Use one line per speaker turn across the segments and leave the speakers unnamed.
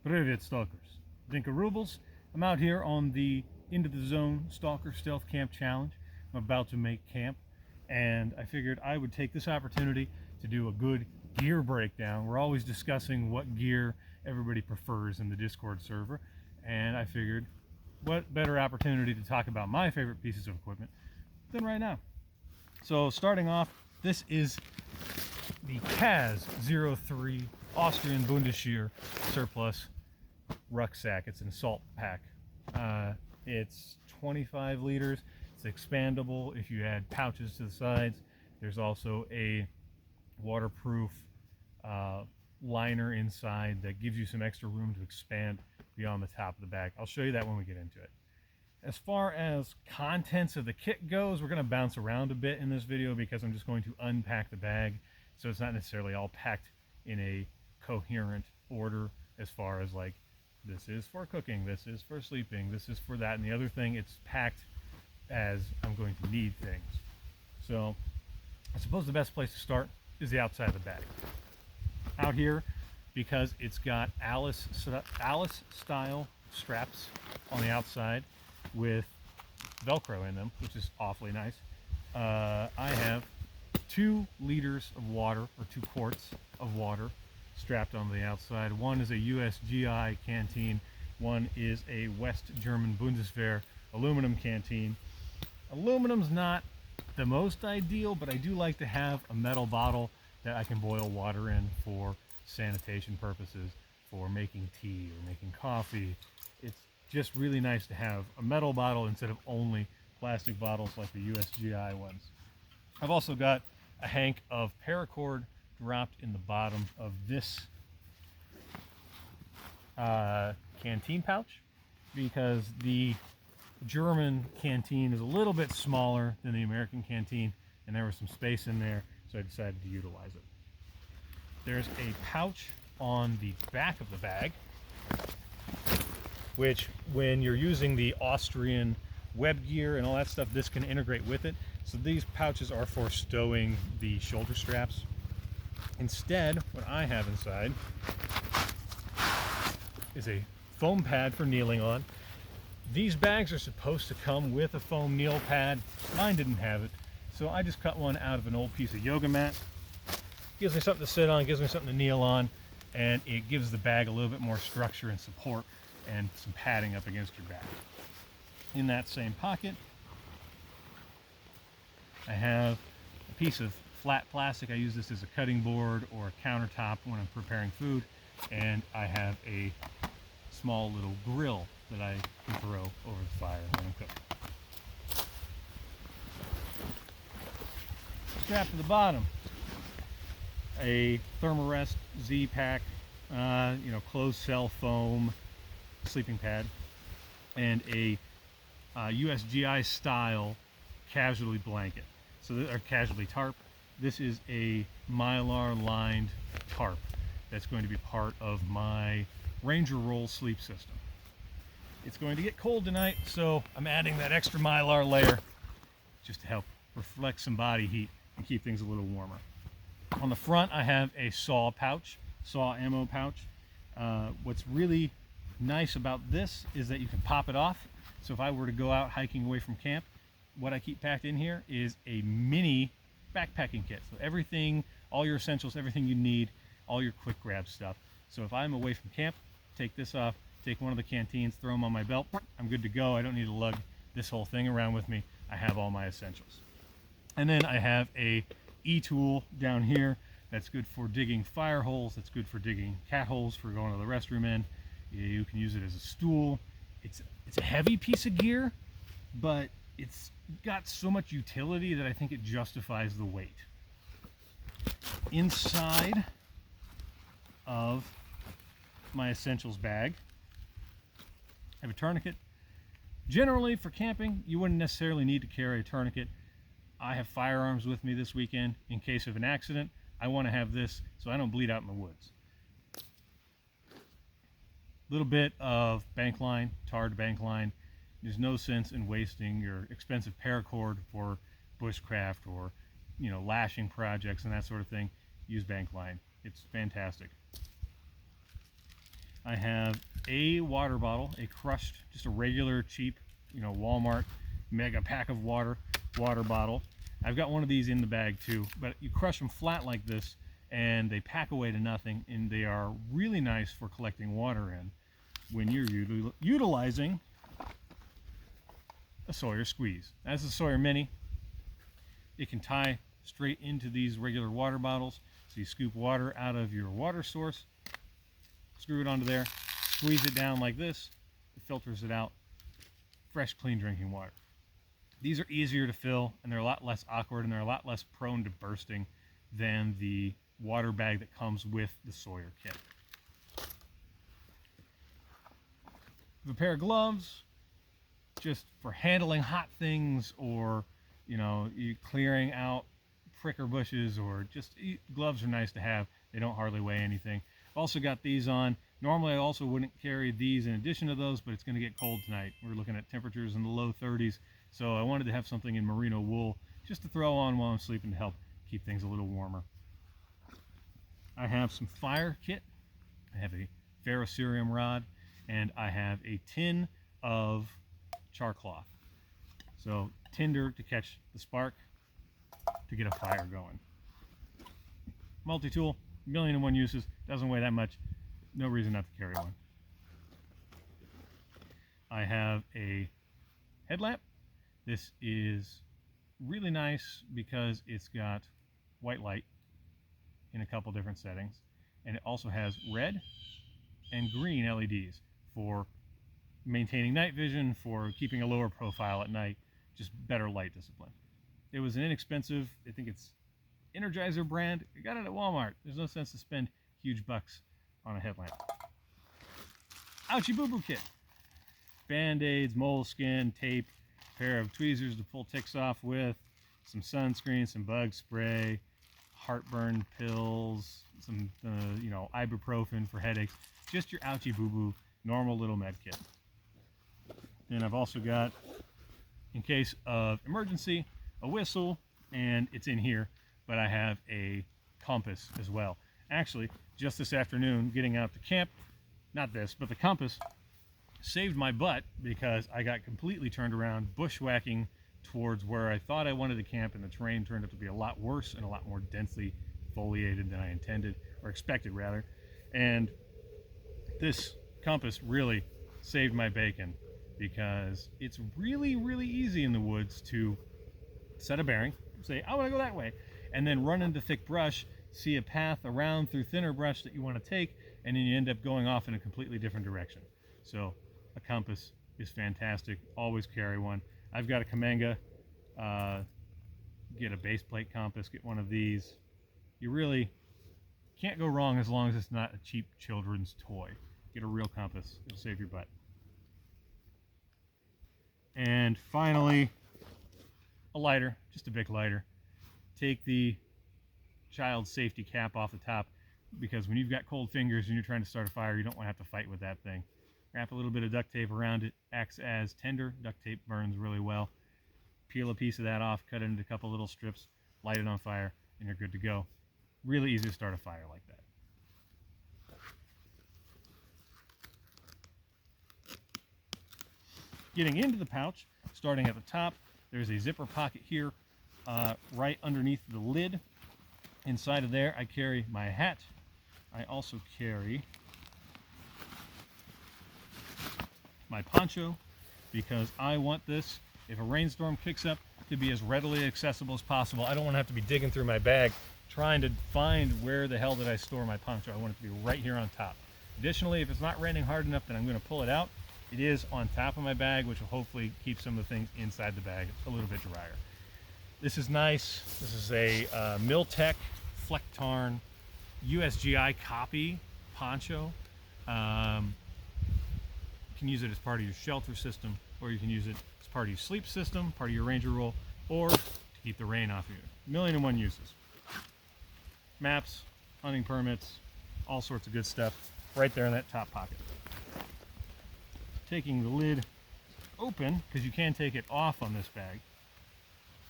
Привет, Stalkers. Dinka Rubles. I'm out here on the Into the Zone Stalker Stealth Camp Challenge. I'm about to make camp, and I figured I would take this opportunity to do a good gear breakdown. We're always discussing what gear everybody prefers in the Discord server, and I figured what better opportunity to talk about my favorite pieces of equipment than right now. So starting off, this is the Kaz 03 Austrian Bundesheer surplus rucksack. It's an assault pack. It's 25 liters. It's expandable if you add pouches to the sides. There's also a waterproof liner inside that gives you some extra room to expand beyond the top of the bag. I'll show you that when we get into it. As far as contents of the kit goes, we're going to bounce around a bit in this video because I'm just going to unpack the bag, so it's not necessarily all packed in a coherent order as far as like, this is for cooking, this is for sleeping, this is for that and the other thing. It's packed as I'm going to need things. So I suppose the best place to start is the outside of the bag. Out here, because it's got Alice style straps on the outside with Velcro in them, which is awfully nice. I have 2 liters of water, or 2 quarts of water strapped on the outside. One is a USGI canteen, one is a West German Bundeswehr aluminum canteen. Aluminum's not the most ideal, but I do like to have a metal bottle that I can boil water in for sanitation purposes, for making tea or making coffee. It's just really nice to have a metal bottle instead of only plastic bottles like the USGI ones. I've also got a hank of paracord dropped in the bottom of this canteen pouch because the German canteen is a little bit smaller than the American canteen, and there was some space in there, so I decided to utilize it. There's a pouch on the back of the bag, which when you're using the Austrian web gear and all that stuff, this can integrate with it. So these pouches are for stowing the shoulder straps. Instead, what I have inside is a foam pad for kneeling on. These bags are supposed to come with a foam kneel pad. Mine didn't have it, so I just cut one out of an old piece of yoga mat. Gives me something to sit on, gives me something to kneel on, and it gives the bag a little bit more structure and support and some padding up against your back. In that same pocket, I have a piece of flat plastic. I use this as a cutting board or a countertop when I'm preparing food, and I have a small little grill that I can throw over the fire when I'm cooking. Strapped to the bottom, a Thermarest Z-Pack, closed cell foam sleeping pad, and a USGI style casualty blanket. Or casualty tarp. This is a Mylar lined tarp that's going to be part of my Ranger Roll sleep system. It's going to get cold tonight, so I'm adding that extra Mylar layer just to help reflect some body heat and keep things a little warmer. On the front, I have a saw ammo pouch. What's really nice about this is that you can pop it off. So if I were to go out hiking away from camp, what I keep packed in here is a mini backpacking kit. So everything, all your essentials, everything you need, all your quick grab stuff. So if I'm away from camp, take this off, take one of the canteens, throw them on my belt, I'm good to go. I don't need to lug this whole thing around with me. I have all my essentials. And then I have a e-tool down here that's good for digging fire holes, that's good for digging cat holes for going to the restroom in. You can use it as a stool. It's a heavy piece of gear, but it's got so much utility that I think it justifies the weight. Inside of my essentials bag, I have a tourniquet. Generally for camping, you wouldn't necessarily need to carry a tourniquet. I have firearms with me this weekend in case of an accident. I want to have this so I don't bleed out in the woods. Little bit of bank line, tarred bank line. There's no sense in wasting your expensive paracord for bushcraft or lashing projects and that sort of thing. Use bank line. It's fantastic. I have a water bottle, a crushed, just a regular cheap, Walmart mega pack of water bottle. I've got one of these in the bag too, but you crush them flat like this and they pack away to nothing, and they are really nice for collecting water in when you're utilizing a Sawyer squeeze. That's a Sawyer Mini. It can tie straight into these regular water bottles. So you scoop water out of your water source, screw it onto there, squeeze it down like this, it filters it out. Fresh, clean drinking water. These are easier to fill, and they're a lot less awkward, and they're a lot less prone to bursting than the water bag that comes with the Sawyer kit. A pair of gloves, just for handling hot things, or you clearing out pricker bushes, or just gloves are nice to have. They don't hardly weigh anything. I've also got these on. Normally I also wouldn't carry these in addition to those, but it's going to get cold tonight. We're looking at temperatures in the low 30s, so I wanted to have something in merino wool just to throw on while I'm sleeping to help keep things a little warmer. I have some fire kit. I have a ferrocerium rod, and I have a tin of char cloth. So tinder to catch the spark to get a fire going. Multi-tool, 1,000,001 uses, doesn't weigh that much, no reason not to carry one. I have a headlamp. This is really nice because it's got white light in a couple different settings, and it also has red and green LEDs for maintaining night vision, for keeping a lower profile at night, just better light discipline. It was an inexpensive, I think it's Energizer brand. I got it at Walmart. There's no sense to spend huge bucks on a headlamp. Ouchie Boo Boo kit. Band-aids, moleskin, tape, pair of tweezers to pull ticks off with, some sunscreen, some bug spray, heartburn pills, some ibuprofen for headaches. Just your ouchie boo boo normal little med kit. And I've also got, in case of emergency, a whistle, and it's in here, but I have a compass as well. Actually, just this afternoon, getting out to camp, not this, but the compass saved my butt because I got completely turned around bushwhacking towards where I thought I wanted to camp, and the terrain turned out to be a lot worse and a lot more densely foliated than I intended, or expected rather. And this compass really saved my bacon, because it's really, really easy in the woods to set a bearing, say, I want to go that way, and then run into thick brush, see a path around through thinner brush that you want to take, and then you end up going off in a completely different direction. So a compass is fantastic. Always carry one. I've got a Kamenga. Get a base plate compass, get one of these. You really can't go wrong as long as it's not a cheap children's toy. Get a real compass. It'll save your butt. And finally, a lighter, just a big lighter. Take the child safety cap off the top, because when you've got cold fingers and you're trying to start a fire, you don't want to have to fight with that thing. Wrap a little bit of duct tape around it. Acts as tinder. Duct tape burns really well. Peel a piece of that off, cut it into a couple little strips, light it on fire, and you're good to go. Really easy to start a fire like that. Getting into the pouch, starting at the top, there's a zipper pocket here right underneath the lid. Inside of there, I carry my hat. I also carry my poncho, because I want this, if a rainstorm kicks up, to be as readily accessible as possible. I don't want to have to be digging through my bag trying to find where the hell did I store my poncho. I want it to be right here on top. Additionally, if it's not raining hard enough, then I'm going to pull it out. It is on top of my bag, which will hopefully keep some of the things inside the bag a little bit drier. This is nice. This is a Miltech Flectarn USGI copy poncho. You can use it as part of your shelter system, or you can use it as part of your sleep system, part of your ranger roll, or to keep the rain off of you. 1,000,001 uses. Maps, hunting permits, all sorts of good stuff right there in that top pocket. Taking the lid open, because you can take it off on this bag,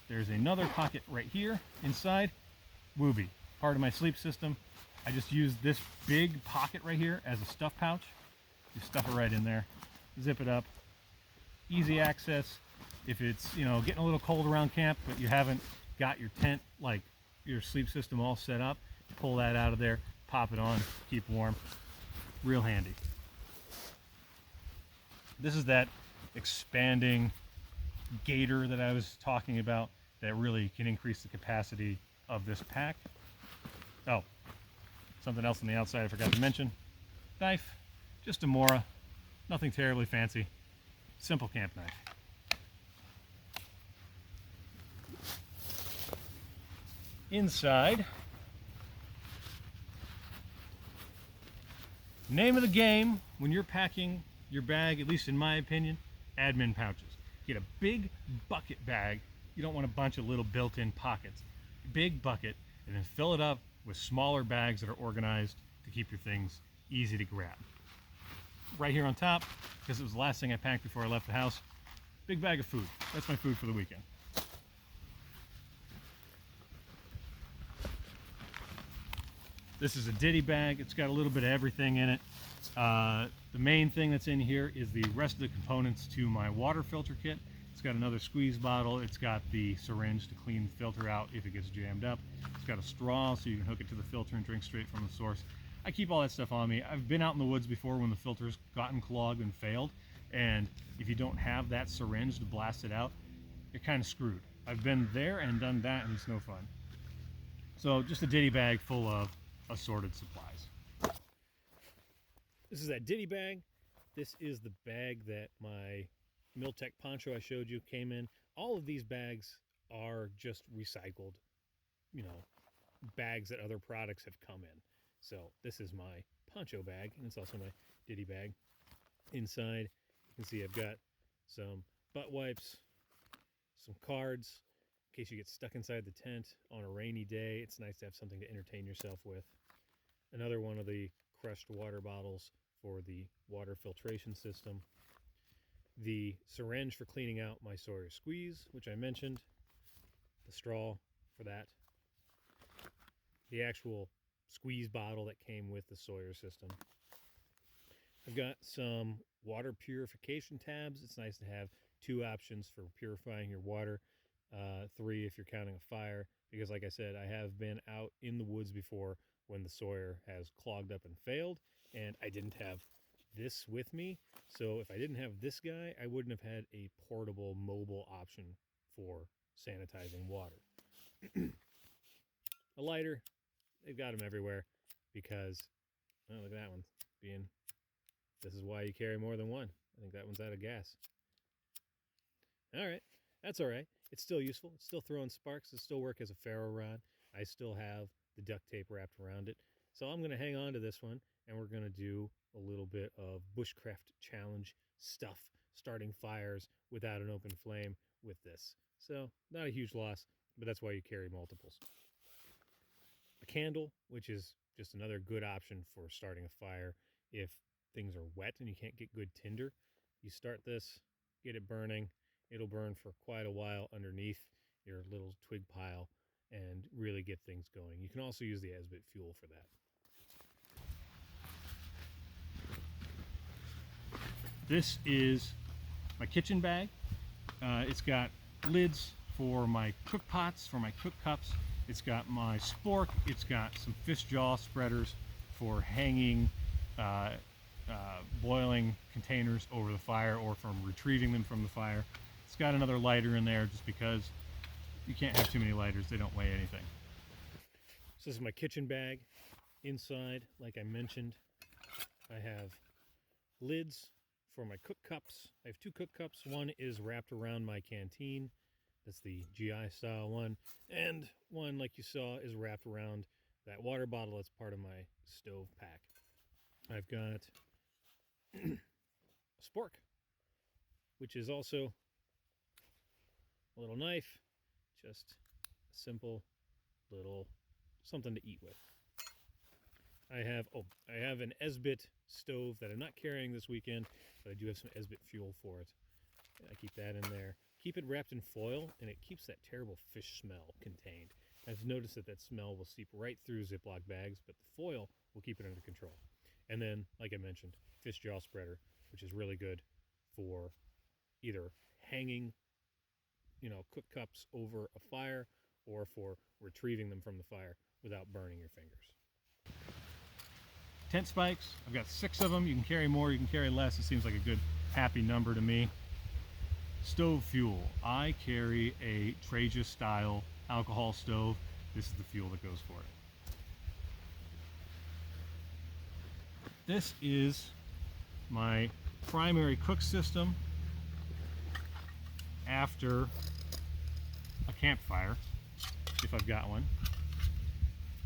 there's another pocket right here inside. Wooby, part of my sleep system. I just use this big pocket right here as a stuff pouch. You stuff it right in there, zip it up, easy access. If it's, you know, getting a little cold around camp, but you haven't got your tent, like your sleep system all set up, pull that out of there, pop it on, keep warm. Real handy. This is that expanding gator that I was talking about that really can increase the capacity of this pack. Oh, something else on the outside I forgot to mention. Knife, just a Mora, nothing terribly fancy. Simple camp knife. Inside, name of the game when you're packing your bag, at least in my opinion, admin pouches. Get a big bucket bag. You don't want a bunch of little built-in pockets. Big bucket, and then fill it up with smaller bags that are organized to keep your things easy to grab. Right here on top, because it was the last thing I packed before I left the house, big bag of food. That's my food for the weekend. This is a ditty bag. It's got a little bit of everything in it. The main thing that's in here is the rest of the components to my water filter kit. It's got another squeeze bottle. It's got the syringe to clean the filter out if it gets jammed up. It's got a straw so you can hook it to the filter and drink straight from the source. I keep all that stuff on me. I've been out in the woods before when the filter's gotten clogged and failed, and if you don't have that syringe to blast it out, you're kind of screwed. I've been there and done that, and it's no fun. So just a ditty bag full of assorted supplies. This is that ditty bag. This is the bag that my Miltech poncho I showed you came in. All of these bags are just recycled, you know, bags that other products have come in. So this is my poncho bag, and it's also my ditty bag. Inside, you can see I've got some butt wipes, some cards, in case you get stuck inside the tent on a rainy day. It's nice to have something to entertain yourself with. Another one of the crushed water bottles for the water filtration system. The syringe for cleaning out my Sawyer squeeze, which I mentioned. The straw for that. The actual squeeze bottle that came with the Sawyer system. I've got some water purification tabs. It's nice to have 2 options for purifying your water. 3 if you're counting a fire, because like I said, I have been out in the woods before when the Sawyer has clogged up and failed, and I didn't have this with me. So if I didn't have this guy, I wouldn't have had a portable mobile option for sanitizing water. A lighter, they've got them everywhere because, oh, look at that one being, this is why you carry more than one. I think that one's out of gas. All right, that's all right. It's still useful. It's still throwing sparks. It'll still work as a ferro rod. I still have the duct tape wrapped around it. So I'm going to hang on to this one, and we're going to do a little bit of bushcraft challenge stuff, starting fires without an open flame with this. So not a huge loss, but that's why you carry multiples. A candle, which is just another good option for starting a fire if things are wet and you can't get good tinder. You start this, get it burning. It'll burn for quite a while underneath your little twig pile and really get things going. You can also use the Esbit fuel for that. This is my kitchen bag. It's got lids for my cook pots, for my cook cups. It's got my spork. It's got some fish jaw spreaders for hanging boiling containers over the fire or from retrieving them from the fire. It's got another lighter in there just because you can't have too many lighters. They don't weigh anything. So this is my kitchen bag. Inside, like I mentioned, I have lids for my cook cups. I have 2 cook cups. One is wrapped around my canteen. That's the GI style one. And one, like you saw, is wrapped around that water bottle that's part of my stove pack. I've got a spork, which is also a little knife, just a simple little something to eat with. I have an Esbit stove that I'm not carrying this weekend, but I do have some Esbit fuel for it. I keep that in there. Keep it wrapped in foil, and it keeps that terrible fish smell contained. I've noticed that smell will seep right through Ziploc bags, but the foil will keep it under control. And then, like I mentioned, fish jaw spreader, which is really good for either hanging, cooked cups over a fire or for retrieving them from the fire without burning your fingers. Tent spikes, I've got 6 of them. You can carry more, you can carry less. It seems like a good, happy number to me. Stove fuel. I carry a Traja style alcohol stove. This is the fuel that goes for it. This is my primary cook system after a campfire, if I've got one.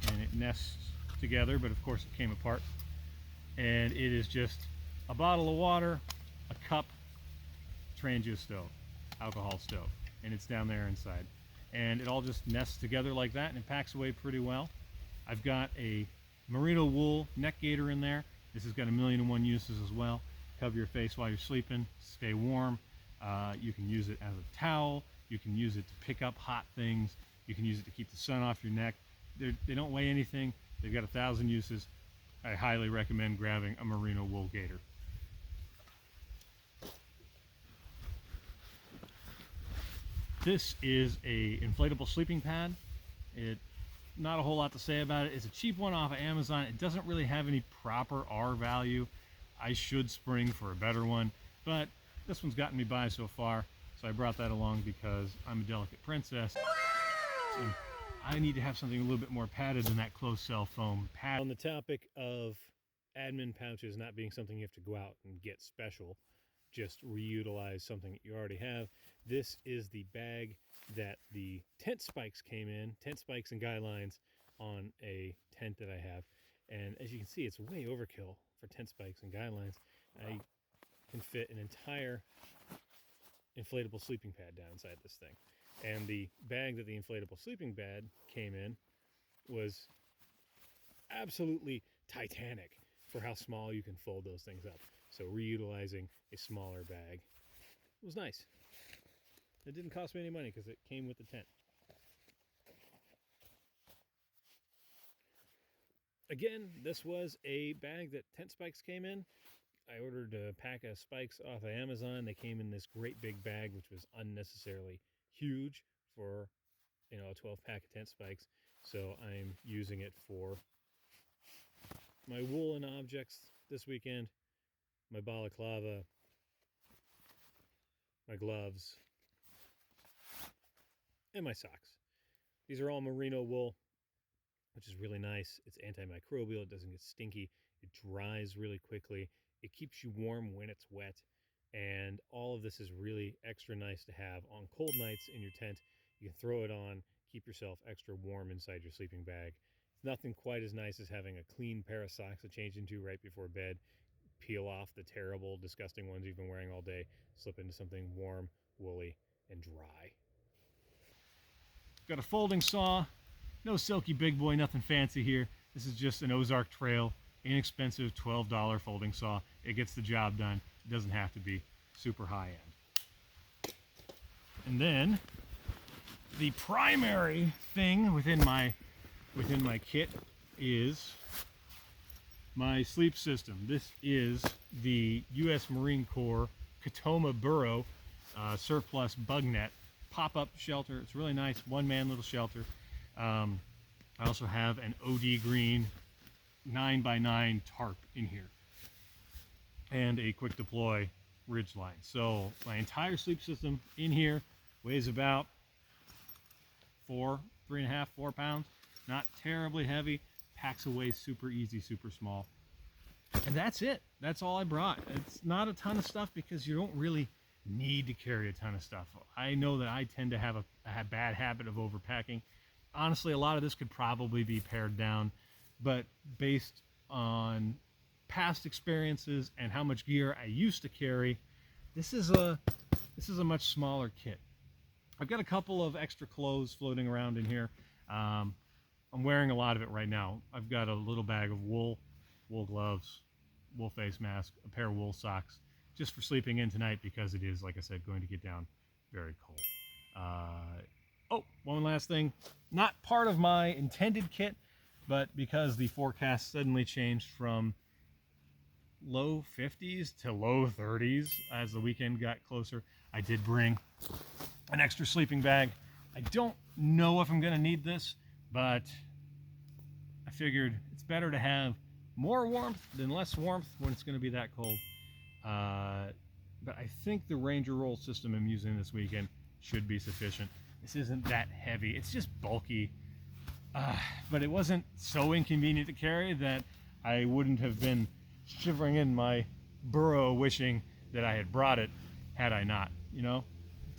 And it nests together, but of course it came apart. And it is just a bottle of water, a cup, Traja stove, alcohol stove, and it's down there inside. And it all just nests together like that, and it packs away pretty well. I've got a merino wool neck gaiter in there. This has got 1,000,001 uses as well. Cover your face while you're sleeping, stay warm. You can use it as a towel. You can use it to pick up hot things. You can use it to keep the sun off your neck. They don't weigh anything. They've got 1,000 uses. I highly recommend grabbing a merino wool gaiter. This is a inflatable sleeping pad. Not a whole lot to say about it. It's a cheap one off of Amazon. It doesn't really have any proper R value. I should spring for a better one, but this one's gotten me by so far, so I brought that along because I'm a delicate princess. And I need to have something a little bit more padded than that closed cell foam pad. On the topic of admin pouches not being something you have to go out and get special, just reutilize something that you already have. This is the bag that the tent spikes came in, tent spikes and guy lines on a tent that I have. And as you can see, it's way overkill for tent spikes and guy lines. I can fit an entire inflatable sleeping pad down inside this thing. And the bag that the inflatable sleeping pad came in was absolutely titanic for how small you can fold those things up. So reutilizing a smaller bag was nice. It didn't cost me any money because it came with the tent. Again, this was a bag that tent spikes came in. I ordered a pack of spikes off of Amazon. They came in this great big bag, which was unnecessarily huge for, a 12-pack of tent spikes. So I'm using it for my woolen objects this weekend, my balaclava, my gloves, and my socks. These are all merino wool, which is really nice. It's antimicrobial. It doesn't get stinky. It dries really quickly. It keeps you warm when it's wet. And all of this is really extra nice to have on cold nights in your tent. You can throw it on, keep yourself extra warm inside your sleeping bag. It's nothing quite as nice as having a clean pair of socks to change into right before bed. Peel off the terrible, disgusting ones you've been wearing all day. Slip into something warm, woolly, and dry. Got a folding saw. No silky big boy, nothing fancy here. This is just an Ozark Trail, inexpensive $12 folding saw. It gets the job done. It doesn't have to be super high end. And then the primary thing within my kit is my sleep system. This is the U.S. Marine Corps Katoma Burrow surplus bug net pop-up shelter. It's really nice, one-man little shelter. I also have an OD green 9x9 tarp in here and a quick deploy ridge line. So my entire sleep system in here weighs about 3.5, 4 pounds. Not terribly heavy, packs away super easy, super small. And that's it. That's all I brought. It's not a ton of stuff because you don't really need to carry a ton of stuff. I know that I tend to have a bad habit of overpacking. Honestly, a lot of this could probably be pared down, but based on past experiences and how much gear I used to carry, this is a much smaller kit. I've got a couple of extra clothes floating around in here. I'm wearing a lot of it right now. I've got a little bag of wool gloves, wool face mask, a pair of wool socks, just for sleeping in tonight because it is, like I said, going to get down very cold. Oh, one last thing. Not part of my intended kit, but because the forecast suddenly changed from low 50s to low 30s as the weekend got closer. I did bring an extra sleeping bag. I don't know if I'm going to need this, but I figured it's better to have more warmth than less warmth when it's going to be that cold. But I think the Ranger roll system I'm using this weekend should be sufficient. This isn't that heavy. It's just bulky. But it wasn't so inconvenient to carry that I wouldn't have been shivering in my burrow wishing that I had brought it had I not, you know?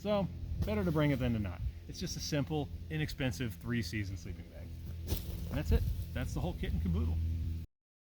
So, better to bring it than to not. It's just a simple, inexpensive 3-season sleeping bag. And that's it. That's the whole kit and caboodle.